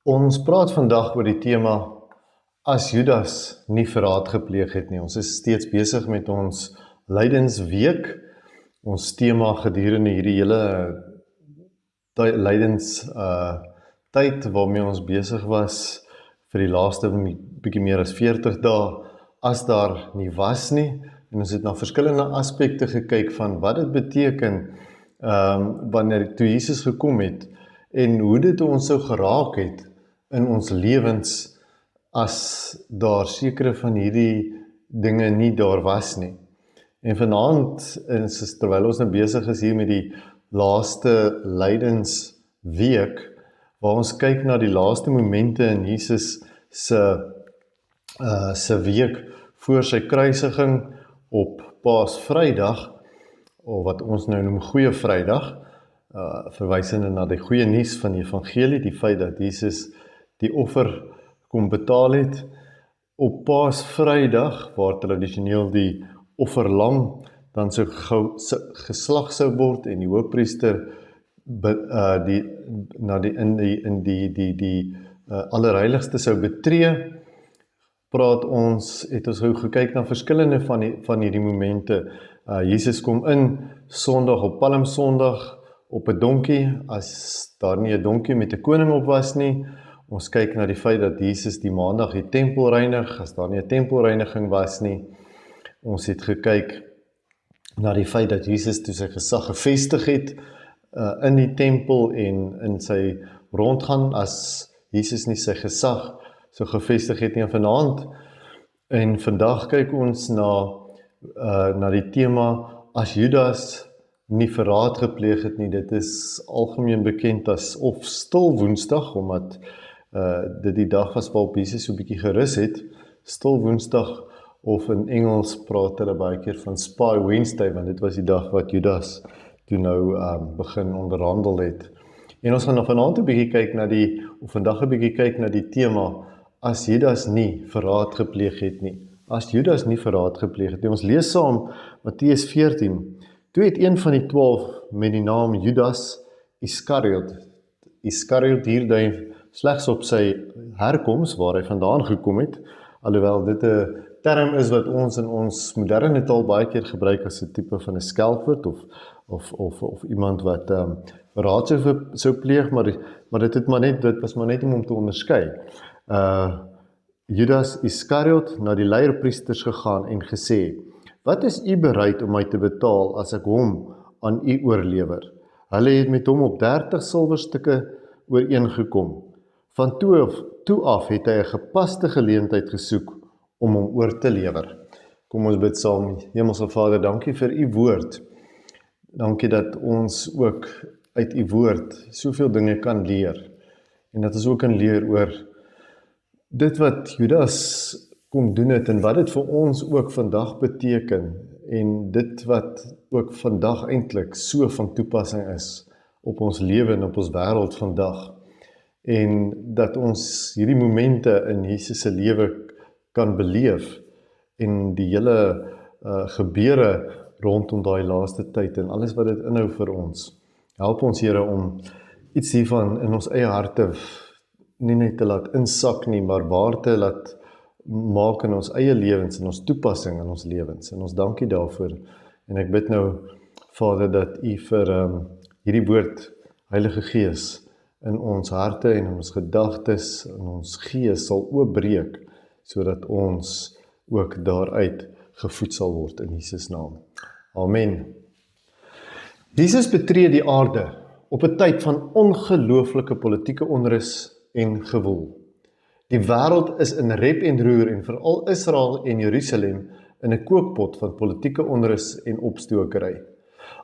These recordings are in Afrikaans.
Ons praat vandag oor die tema as Judas nie verraad gepleeg het nie. Ons is steeds besig met ons lydensweek. Ons tema gedurende hierdie hele lydens tyd waarmee ons besig was vir die laaste bietjie meer as 40 dae, as daar nie was nie. En ons het na verskillende aspekte gekyk van wat dit beteken wanneer toe Jesus gekom het en hoe dit ons sou geraak het in ons lewens as daar sekere van hierdie dinge nie daar was nie. En vanaand, terwyl ons nou besig is hier met die laaste lydensweek, waar ons kyk na die laaste momente in Jesus se week voor sy kruisiging op Paasvrydag, of wat ons nou noem Goeie Vrydag, verwysende na die goeie nuus van die evangelie, die feit dat Jesus die offer kom betaal het. Op Paasvrydag, waar tradisioneel die offerlam dan so geslag sou word en die hoofpriester die allerheiligste sou betree, het ons gekyk na verskillende van hierdie momente. Jesus kom in Sondag op Palmsondag op 'n donkie, as daar nie 'n donkie met 'n koning op was nie. Ons kyk na die feit dat Jesus die Maandag die tempel reinig, as daar nie 'n tempelreiniging was nie. Ons het gekyk na die feit dat Jesus toe sy gesag gevestig het in die tempel en in sy rondgaan, as Jesus nie sy gesag so gevestig het nie vanaand. En vandag kyk ons na die tema as Judas nie verraad gepleeg het nie. Dit is algemeen bekend as of Stil Woensdag, omdat dit die dag was waarop Jesus so 'n bietjie gerus het. Stil Woensdag, of in Engels praat hulle baie keer van Spy Wednesday, want dit was die dag wat Judas toe nou begin onderhandel het. En ons gaan vanaand 'n bietjie kyk vandag 'n bietjie kyk na die tema as Judas nie verraad gepleeg het nie. As Judas nie verraad gepleeg het nie. Ons lees saam Matteus 14. Toe het een van die 12 met die naam Judas Iskariot hier dui slegs op sy herkoms, waar hy vandaan gekom het, alhoewel dit 'n term is wat ons in ons moderne taal baie keer gebruik as 'n tipe van 'n skeldwoord of iemand wat verraad sou pleeg, maar dit was maar net om te onderskei. Judas Iskariot na die leierpriesters gegaan en gesê: "Wat is u bereid om my te betaal as ek hom aan u oorlewer?" Hulle het met hom op 30 silwerstukke ooreengekom. Van toe af het hy 'n gepaste geleentheid gesoek om hom oor te lewer. Kom ons bid saam. Hemelse Vader, dankie vir u woord. Dankie dat ons ook uit u woord soveel dinge kan leer. En dat ons ook kan leer oor dit wat Judas kom doen het en wat dit vir ons ook vandag beteken en dit wat ook vandag eintlik so van toepassing is op ons lewe en op ons wêreld vandag. En dat ons hierdie momente in Jesus se lewe kan beleef en die hele gebeure rondom daai laaste tyd en alles wat dit inhou vir ons. Help ons, Here, om iets hiervan in ons eie harte nie net te laat insak nie, maar waar te laat maak in ons eie lewens en ons toepassing in ons lewens. En ons dankie daarvoor. En ek bid nou, Vader, dat u vir hierdie woord, Heilige Gees, in ons harte en in ons gedagtes, in ons gees sal oopbreek, sodat ons ook daaruit gevoed sal word in Jesus naam. Amen. Jesus betree die aarde op 'n tyd van ongelooflike politieke onrus en gewoel. Die wêreld is in rep en roer en veral Israel en Jerusalem in 'n kookpot van politieke onrus en opstokery.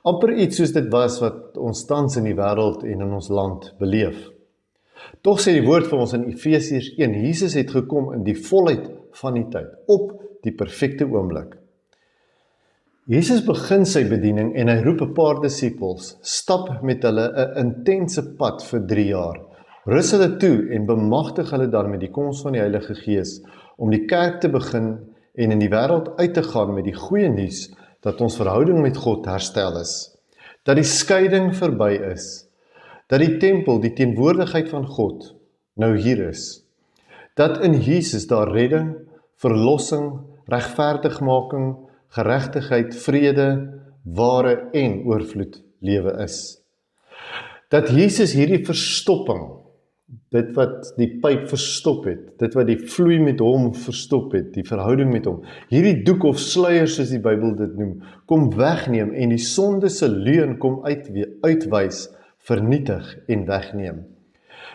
Amper iets soos dit was wat ons tans in die wêreld en in ons land beleef. Tog sê die woord vir ons in Efesiërs 1, Jesus het gekom in die volheid van die tyd, op die perfekte oomblik. Jesus begin sy bediening en hy roep 'n paar disippels, stap met hulle 'n intense pad vir 3 jaar. Rus hulle toe en bemagtig hulle dan met die koms van die Heilige Gees om die kerk te begin en in die wêreld uit te gaan met die goeie nuus dat ons verhouding met God herstel is, dat die skeiding verby is, dat die tempel, die teenwoordigheid van God, nou hier is. Dat in Jesus daar redding, verlossing, regverdigmaking, geregtigheid, vrede, ware en oorvloed lewe is. Dat Jesus hierdie verstopping, dit wat die pyp verstop het, dit wat die vloei met hom verstop het, die verhouding met hom, hierdie doek of sluier soos die Bybel dit noem, kom wegneem en die sonde se leuen kom uitwys, vernietig en wegneem.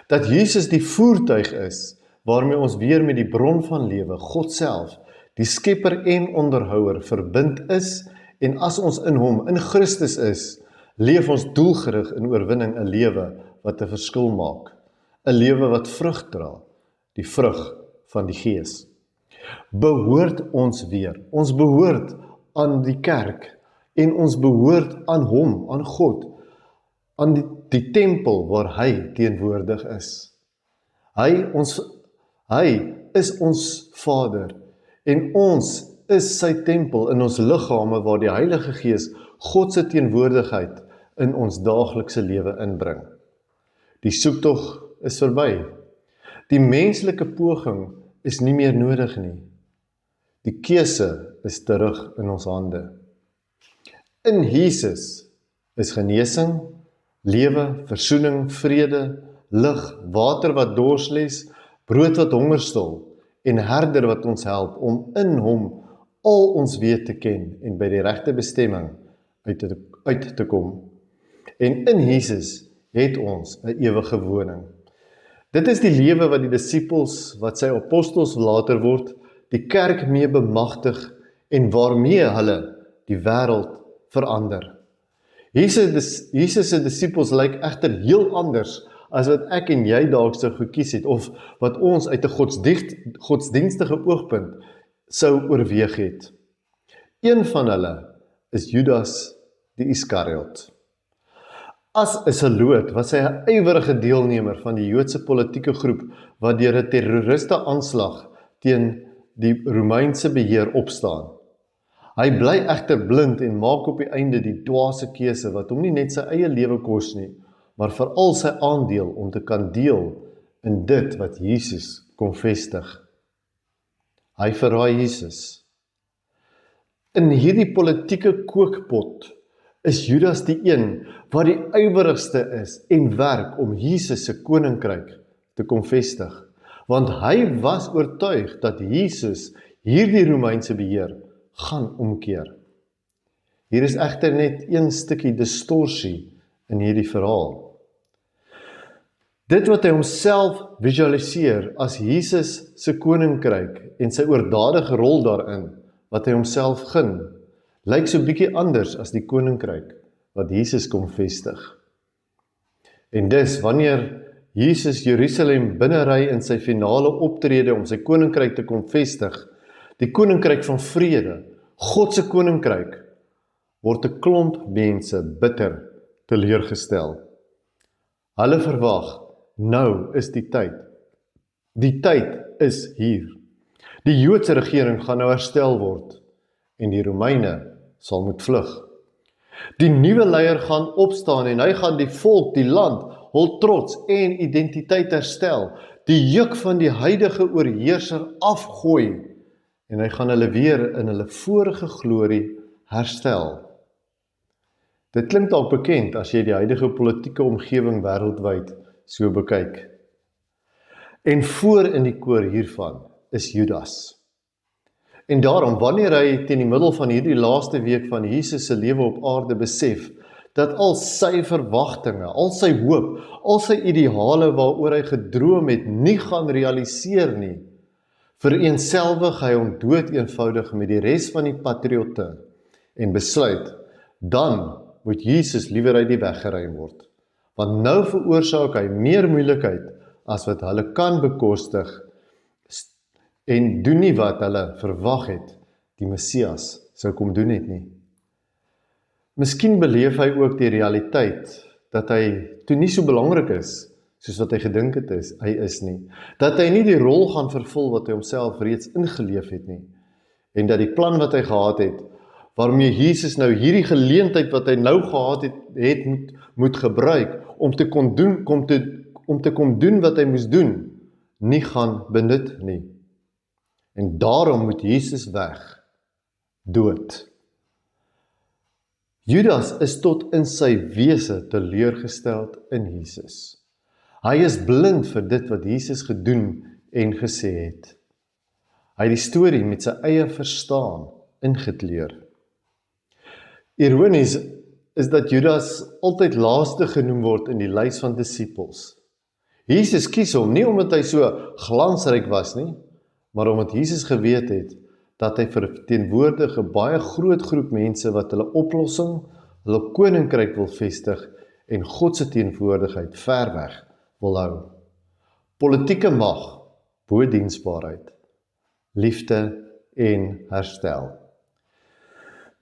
Dat Jesus die voertuig is, waarmee ons weer met die bron van lewe, God self, die skepper en onderhouer, verbind is, en as ons in hom, in Christus is, leef ons doelgerig in oorwinning 'n lewe wat 'n verskil maak. 'n Lewe wat vrug dra, die vrug van die Gees. Behoort ons weer. Ons behoort aan die kerk en ons behoort aan hom, aan God, aan die tempel waar hy teenwoordig is. Hy is ons Vader en ons is sy tempel in ons liggame waar die Heilige Gees God se teenwoordigheid in ons daaglikse lewe inbring. Die soektog is verby. Die menslike poging is nie meer nodig nie. Die keuse is terug in ons hande. In Jesus is genesing, lewe, versoening, vrede, lig, water wat dors les, brood wat honger stil en herder wat ons help om in hom al ons weet te ken en by die regte bestemming uit te kom. En in Jesus het ons 'n ewige woning. Dit is die lewe wat die disippels, wat sy apostels later word, die kerk mee bemagtig en waarmee hulle die wêreld verander. Jesus se disippels lyk egter heel anders as wat ek en jy dalk sou gekies het, of wat ons uit 'n godsdienstige oogpunt sou oorweeg het. Een van hulle is Judas die Iskariot. As 'n seloot was hy 'n ywerige deelnemer van die Joodse politieke groep wat deur 'n terroriste aanslag teen die Romeinse beheer opstaan. Hy bly egter blind en maak op die einde die dwaase keuse wat hom nie net sy eie lewe kos nie, maar veral sy aandeel om te kan deel in dit wat Jesus kom vestig. Hy verraai Jesus. In hierdie politieke kookpot is Judas die een wat die ywerigste is en werk om Jesus se koninkryk te kom vestig, want hy was oortuig dat Jesus hierdie Romeinse beheer gaan omkeer. Hier is egter net een stukkie distorsie in hierdie verhaal. Dit wat hy homself visualiseer as Jesus se koninkryk en sy oordadige rol daarin, wat hy homself gun, lyk so bietjie anders as die koninkryk wat Jesus kom vestig. En dis wanneer Jesus Jerusalem binnery in sy finale optrede om sy koninkryk te kom vestig, die koninkryk van vrede, God se koninkryk, word 'n klomp mense bitter teleurgestel. Hulle verwag, nou is die tyd. Die tyd is hier. Die Joodse regering gaan nou herstel word en die Romeine sal moet vlug. Die nuwe leier gaan opstaan en hy gaan die volk, die land, hul trots en identiteit herstel, die juk van die huidige oorheerser afgooi en hy gaan hulle weer in hulle vorige glorie herstel. Dit klink dalk bekend as jy die huidige politieke omgewing wêreldwyd so bekyk. En voor in die koor hiervan is Judas. En daarom, wanneer hy teen die middel van hierdie laaste week van Jesus se lewe op aarde besef, dat al sy verwagtinge, al sy hoop, al sy ideale waaroor hy gedroom het, nie gaan realiseer nie, vereenselwig hy hom dood eenvoudig met die res van die patriotte en besluit, dan moet Jesus liewer uit die weg geruim word. Want nou veroorsaak hy meer moeilikheid as wat hulle kan bekostig en doen nie wat hulle verwag het, die Messias sou kom doen het nie. Miskien beleef hy ook die realiteit, dat hy toe nie so belangrik is, soos wat hy gedink het hy is nie. Dat hy nie die rol gaan vervul wat hy homself reeds ingeleef het nie. En dat die plan wat hy gehad het, waarmee Jesus nou hierdie geleentheid wat hy nou gehad het moet gebruik, om te kom doen wat hy moes doen, nie gaan benut nie. En daarom moet Jesus weg, dood. Judas is tot in sy wese teleurgesteld in Jesus. Hy is blind vir dit wat Jesus gedoen en gesê het. Hy het die storie met sy eie verstaan ingekleur. Ironies is dat Judas altyd laaste genoem word in die lys van disippels. Jesus kies hom nie omdat hy so glansryk was nie, maar omdat Jesus geweet het dat hy verteenwoordig 'n baie groot groep mense wat hulle oplossing, hulle koninkryk wil vestig en God se teenwoordigheid ver weg wil hou. Politieke mag, bo diensbaarheid, liefde en herstel.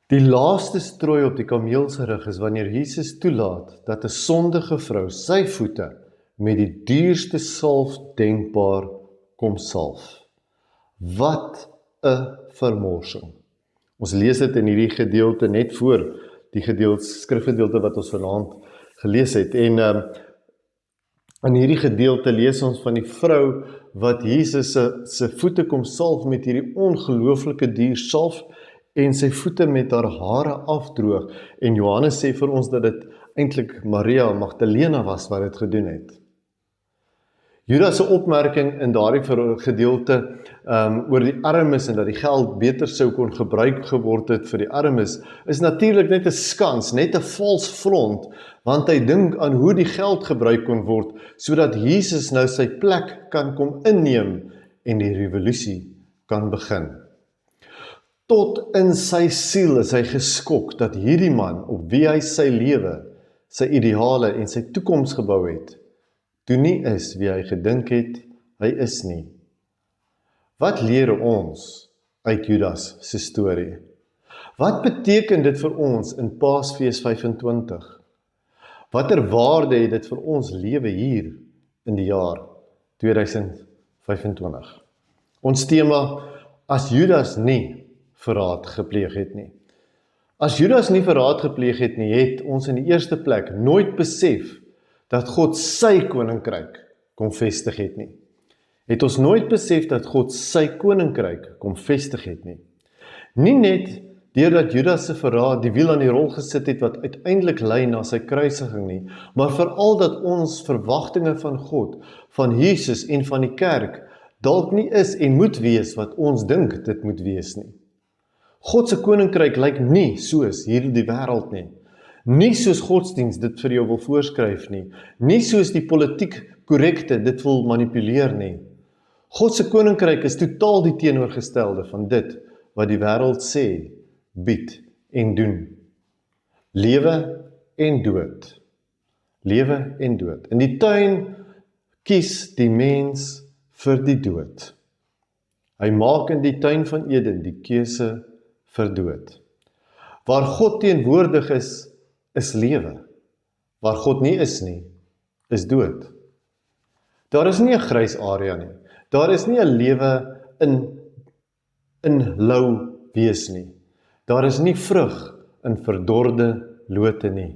Die laaste strooi op die kameel se rug is wanneer Jesus toelaat dat 'n sondige vrou sy voete met die duurste salf denkbaar kom salf. Wat 'n vermorsing. Ons lees dit in hierdie gedeelte net voor die skrifgedeelte wat ons vanaand gelees het. En in hierdie gedeelte lees ons van die vrou wat Jesus se voete kom salf met hierdie ongelooflike duur salf en sy voete met haar hare afdroog. En Johannes sê vir ons dat dit eintlik Maria Magdalena was wat dit gedoen het. Judas se opmerking in daardie gedeelte oor die armes en dat die geld beter sou kon gebruik geword het vir die armes, is natuurlik net 'n skans, net 'n vals front, want hy dink aan hoe die geld gebruik kon word, sodat Jesus nou sy plek kan kom inneem en die revolusie kan begin. Tot in sy siel is hy geskok dat hierdie man, op wie hy sy lewe, sy ideale en sy toekoms gebou het, toe nie is wie hy gedink het, hy is nie. Wat leer ons uit Judas se storie? Wat beteken dit vir ons in Paasfees 25? Watter waarde het dit vir ons lewe hier in die jaar 2025? Ons tema, as Judas nie verraad gepleeg het nie. As Judas nie verraad gepleeg het nie, het ons in die eerste plek nooit besef dat God sy koninkryk kom vestig het nie. Het ons nooit besef dat God sy koninkryk kom vestig het nie. Nie net deurdat Judas se verraad die wiel aan die rol gesit het wat uiteindelik lei na sy kruisiging nie, maar veral dat ons verwagtinge van God, van Jesus en van die kerk dalk nie is en moet wees wat ons dink dit moet wees nie. God se koninkryk lyk nie soos hierdie wêreld nie. Nie soos godsdienst dit vir jou wil voorskryf nie. Nie soos die politiek korrekte dit wil manipuleer nie. God se koninkryk is totaal die teenoorgestelde van dit wat die wêreld sê, bied en doen. Lewe en dood. Lewe en dood. In die tuin kies die mens vir die dood. Hy maak in die tuin van Eden die keuse vir dood. Waar God teenwoordig is lewe. Waar God nie is nie, is dood. Daar is nie 'n grys area nie. Daar is nie 'n lewe in lou wees nie. Daar is nie vrug in verdorde lote nie.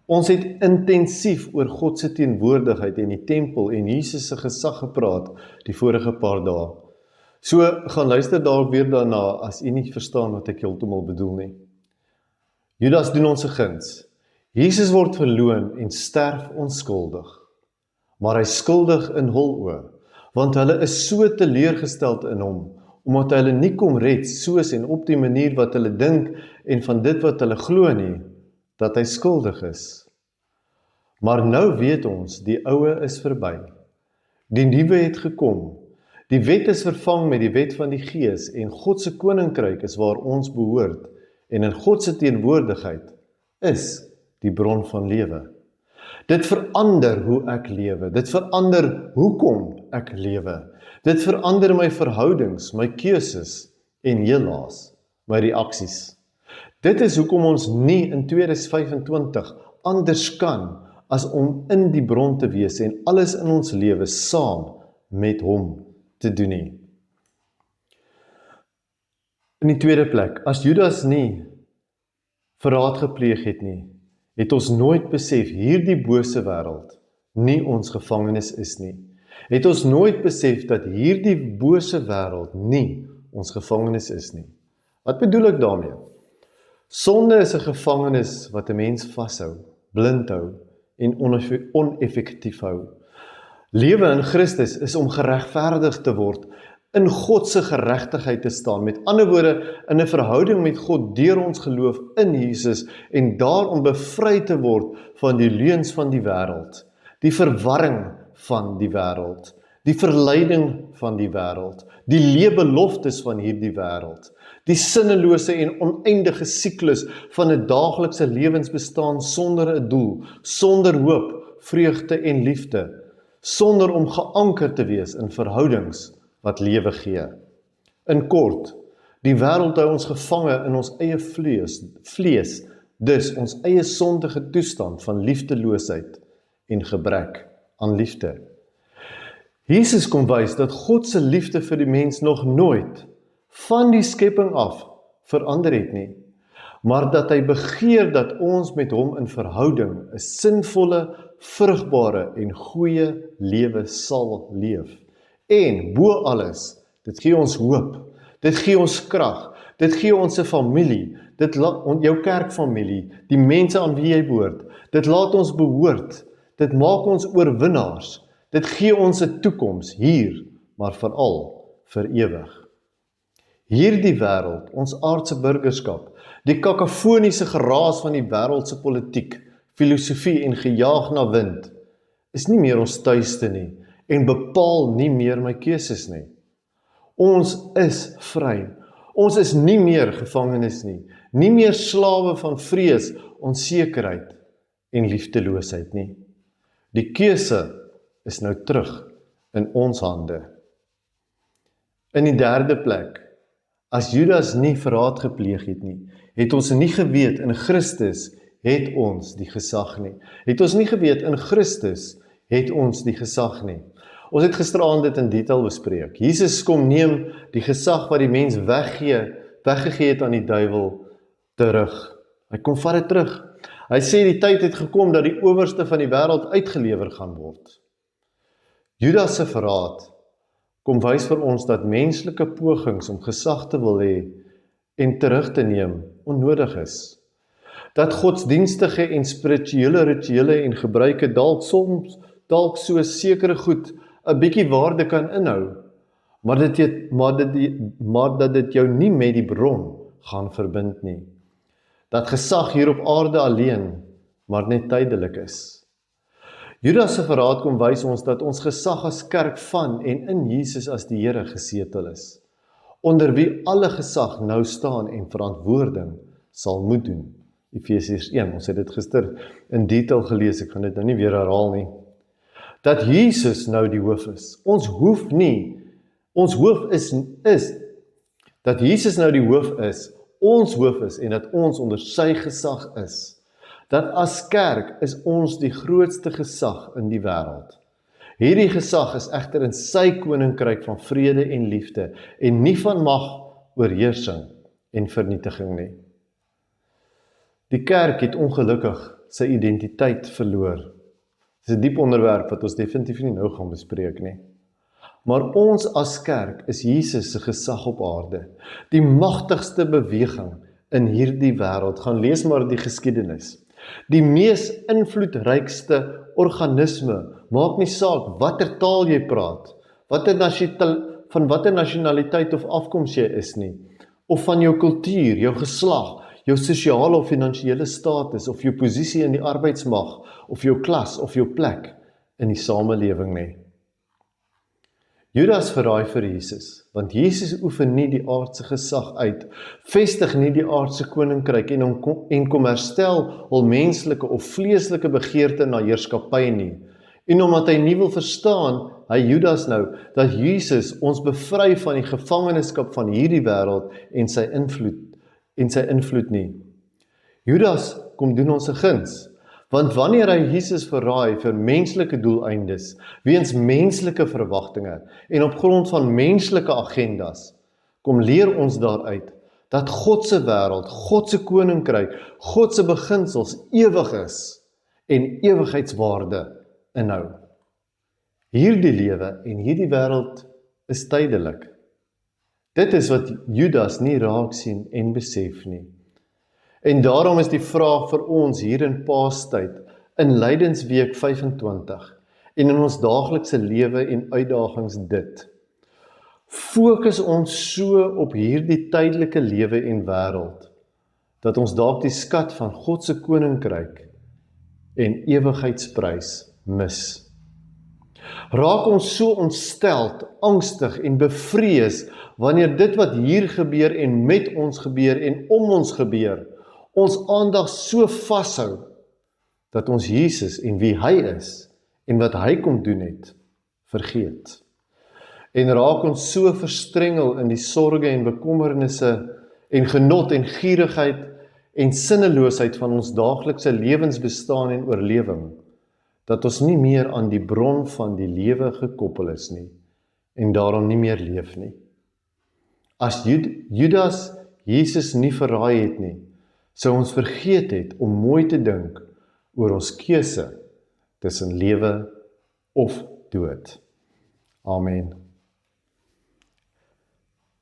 Ons het intensief oor God se teenwoordigheid in die tempel en Jesus se gesag gepraat die vorige paar dae. So gaan luister dalk weer daarna as u nie verstaan wat ek heeltemal bedoel nie. Judas doen ons 'n guns. Jesus word verloon en sterf onskuldig. Maar hy skuldig in hul oë, want hulle is so teleurgesteld in hom, omdat hy hulle nie kom red soos en op die manier wat hulle dink en van dit wat hulle glo nie, dat hy skuldig is. Maar nou weet ons, die oue is verby. Die nuwe het gekom. Die wet is vervang met die wet van die Gees en God se koninkryk is waar ons behoort en in God se teenwoordigheid is die bron van lewe. Dit verander hoe ek lewe. Dit verander hoekom ek lewe. Dit verander my verhoudings, my keuses en helaas my reaksies. Dit is hoekom ons nie in 2025 anders kan as om in die bron te wees en alles in ons lewe saam met hom te doen nie. In die tweede plek, as Judas nie verraad gepleeg het nie, het ons nooit besef hierdie bose wêreld nie ons gevangenis is nie. Het ons nooit besef dat hierdie bose wêreld nie ons gevangenis is nie. Wat bedoel ek daarmee? Sonde is 'n gevangenis wat 'n mens vashou, blind hou en oneffektief hou. Lewe in Christus is om geregverdig te word, in God se geregtigheid te staan, met ander woorde, in 'n verhouding met God deur ons geloof in Jesus en daarom bevry te word van die leuns van die wêreld, die verwarring van die wêreld, die verleiding van die wêreld, die leebeloftes van hierdie wêreld, die sinnelose en oneindige siklus van 'n daaglikse lewensbestaan sonder 'n doel, sonder hoop, vreugde en liefde, sonder om geanker te wees in verhoudings wat lewe gee. In kort, die wêreld hou ons gevange in ons eie vlees, dus ons eie sondige toestand van liefdeloosheid en gebrek aan liefde. Jesus kom wys dat God se liefde vir die mens nog nooit van die skepping af verander het nie, maar dat hy begeer dat ons met hom in verhouding 'n sinvolle, vrugbare en goeie lewe sal leef. En bo alles, dit gee ons hoop, dit gee ons krag, dit gee ons 'n familie, dit laat jou kerkfamilie, die mense aan wie jy behoort, dit laat ons behoort, dit maak ons oorwinnaars, dit gee ons 'n toekoms hier, maar veral vir ewig. Hierdie wêreld, ons aardse burgerskap, die kakafoniese geraas van die wêreldse politiek, filosofie en gejaag na wind, is nie meer ons tuiste nie en bepaal nie meer my keuses nie. Ons is vry. Ons is nie meer gevangenes nie meer slawe van vrees, onsekerheid en liefdeloosheid nie. Die keuse is nou terug in ons hande. In die derde plek, as Judas nie verraad gepleeg het nie, het ons nie geweet in Christus het ons die gesag nie. Het ons nie geweet in Christus het ons die gesag nie. Ons het gisteraand dit in detail bespreek. Jesus kom neem die gesag wat die mens weggegee het aan die duiwel terug. Hy kom vat dit terug. Hy sê die tyd het gekom dat die owerste van die wêreld uitgelewer gaan word. Judas se verraad kom wys vir ons dat menslike pogings om gesag te wil hê en terug te neem onnodig is. Dat godsdienstige en spirituele rituele en gebruike dalk so sekere goed 'n bietjie waarde kan inhou, maar dat dit jou nie met die bron gaan verbind nie. Dat gesag hier op aarde alleen, maar net tydelik is. Judas se verraad kom wys ons dat ons gesag as kerk van en in Jesus as die Here gesetel is, onder wie alle gesag nou staan en verantwoording sal moet doen. Efesiërs 1, ons het dit gister in detail gelees, ek gaan dit nou nie weer herhaal nie. Dat Jesus nou die hoof is. Ons hoof is dat Jesus nou die hoof is, ons hoof is en dat ons onder sy gesag is. Dat as kerk is ons die grootste gesag in die wêreld. Hierdie gesag is egter in sy koninkryk van vrede en liefde en nie van mag, oorheersing en vernietiging nie. Die kerk het ongelukkig sy identiteit verloor. Dit is 'n diep onderwerp wat ons definitief nie nou gaan bespreek nie. Maar ons as kerk is Jesus se gesag op aarde, die magtigste beweging in hierdie wêreld. Gaan lees maar die geskiedenis. Die mees invloedrykste organisme, maak nie saak watter taal jy praat, van watter nasionaliteit of afkoms jy is nie, of van jou kultuur, jou geslag, jou sosiale of finansiële status, of jou posisie in die arbeidsmag, of jou klas, of jou plek in die samelewing nie. Judas verraai vir Jesus, want Jesus oefen nie die aardse gesag uit, vestig nie die aardse koninkryk en kom herstel hul menslike of vleeslike begeerte na heerskappy nie. En omdat hy nie wil verstaan, hy Judas nou, dat Jesus ons bevry van die gevangenskap van hierdie wêreld en sy invloed nie. Judas kom doen ons 'n guns, want wanneer hy Jesus verraai vir menslike doeleindes, weens menslike verwagtinge en op grond van menslike agendas, kom leer ons daaruit dat God se wêreld, God se koninkryk, God se beginsels ewig is en ewigheidswaarde inhou. Hierdie lewe en hierdie wêreld is tydelik. Dit is wat Judas nie raak sien en besef nie. En daarom is die vraag vir ons hier in Paastyd, in Lydensweek 25, en in ons daaglikse lewe en uitdagings dit. Fokus ons so op hierdie tydelike lewe en wêreld, dat ons dalk die skat van God se koninkryk en ewigheidsprys mis. Raak ons so ontsteld, angstig en bevrees wanneer dit wat hier gebeur en met ons gebeur en om ons gebeur, ons aandag so vashou, dat ons Jesus en wie hy is en wat hy kom doen het, vergeet. En raak ons so verstrengel in die sorge en bekommernisse en genot en gierigheid en sinneloosheid van ons daaglikse lewensbestaan en oorlewing, dat ons nie meer aan die bron van die lewe gekoppel is nie, en daarom nie meer leef nie. As Judas Jesus nie verraai het nie, sou ons vergeet het om mooi te dink oor ons keuse tussen lewe of dood. Amen.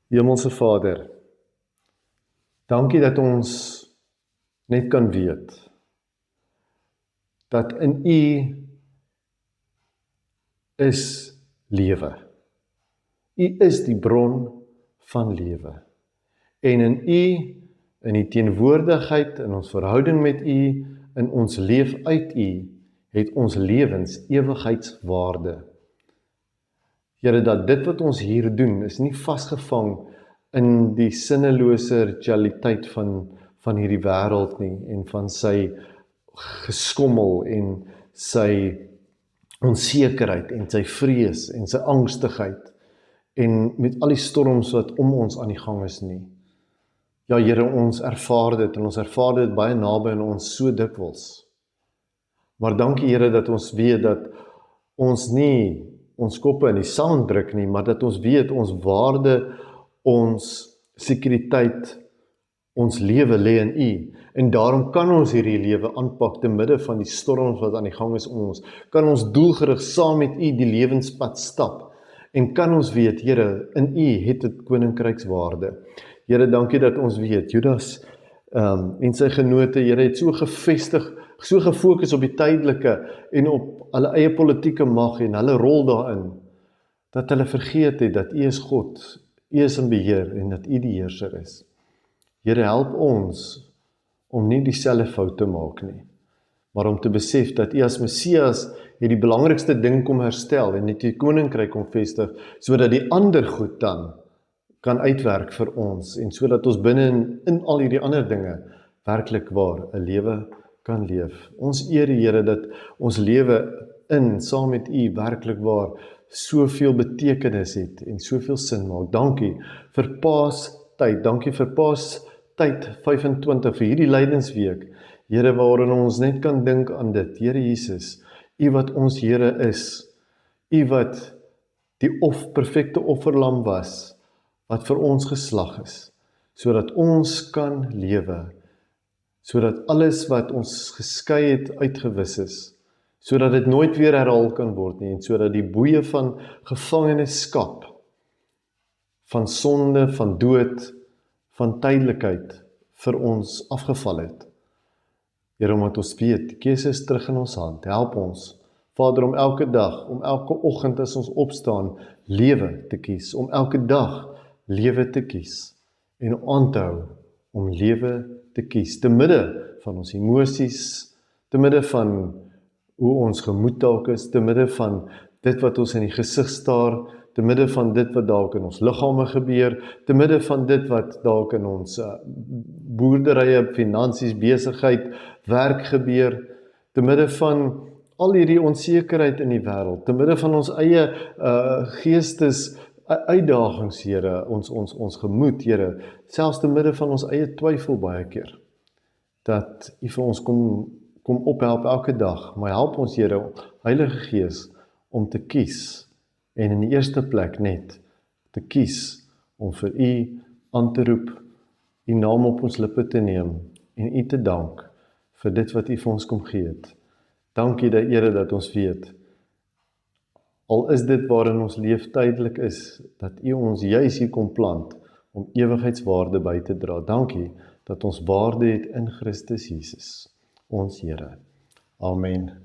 Hemelse Vader, dankie dat ons net kan weet, dat in U is lewe. U is die bron van lewe. En in U, in die teenwoordigheid, in ons verhouding met U, in ons leef uit U, het ons lewens ewigheidswaarde. Here, dat dit wat ons hier doen, is nie vasgevang in die sinnelose ritualiteit van hierdie wêreld nie, en van sy geskommel en sy onsekerheid en sy vrees en sy angstigheid en met al die storms wat om ons aan die gang is nie. Ja, Here, ons ervaar dit en ons ervaar dit baie naby in ons so dikwels. Maar dankie, Here, dat ons weet dat ons nie ons koppe in die sand druk nie, maar dat ons weet ons waarde, ons sekuriteit, ons lewe lê in U. En daarom kan ons hierdie lewe aanpak te midde van die storms wat aan die gang is om ons. Kan ons doelgerig saam met U die lewenspad stap. En kan ons weet, Here, in U het dit koninkrykswaarde. Here, dankie dat ons weet, Judas en sy genote, Here, het so gevestig, so gefokus op die tydelike en op hulle eie politieke mag en hulle rol daarin, dat hulle vergeet het dat U is God, U is in beheer en dat U die heerser is. Here, help ons om nie dieselfde fout te maak nie, maar om te besef dat U as Messias het die belangrikste ding kom herstel en net die koninkryk kom vestig, sodat die ander goed dan kan uitwerk vir ons en sodat ons binne in al hierdie ander dinge werklik waar 'n lewe kan leef. Ons eer die Here dat ons lewe saam met U werklik waar soveel betekenis het en soveel sin maak. Dankie vir Paastyd, dankie vir Paastyd 25 vir hierdie lydensweek. Here, waarin ons net kan dink aan dit. Here Jesus, U wat ons Here is, U wat die perfekte offerlam was, wat vir ons geslag is, sodat ons kan lewe, sodat alles wat ons geskei het uitgewis is, sodat dit nooit weer herhaal kan word nie, en sodat die boeye van gevangenskap, van sonde, van dood, van tydelikheid vir ons afgeval het. Here, omdat ons weet, die keuse is terug in ons hand. Help ons, Vader, om elke dag, om elke oggend as ons opstaan, lewe te kies, om elke dag lewe te kies, en om aan te hou, om lewe te kies, te midde van ons emosies, te midde van hoe ons gemoed dalk is, te midde van dit wat ons in die gesig staar, te midde van dit wat dalk in ons liggame gebeur, te midde van dit wat dalk in ons boerderye, finansies, besigheid, werk gebeur, te midde van al hierdie onsekerheid in die wêreld, te midde van ons eie geestes uitdagings, Here, ons gemoed, Here, selfs te midde van ons eie twyfel baie keer, dat U vir ons kom ophelp elke dag, maar help ons, Here, Heilige Gees, om te kies, en in die eerste plek net, te kies, om vir U aan te roep, U naam op ons lippe te neem, en U te dank, vir dit wat U vir ons kom gee het. Dankie, Here, dat ons weet, Al is dit waarin ons leef tydelik is, dat U ons juis hier kom plant om ewigheidswaarde by te dra. Dankie dat ons waarde het in Christus Jesus, ons Here. Amen.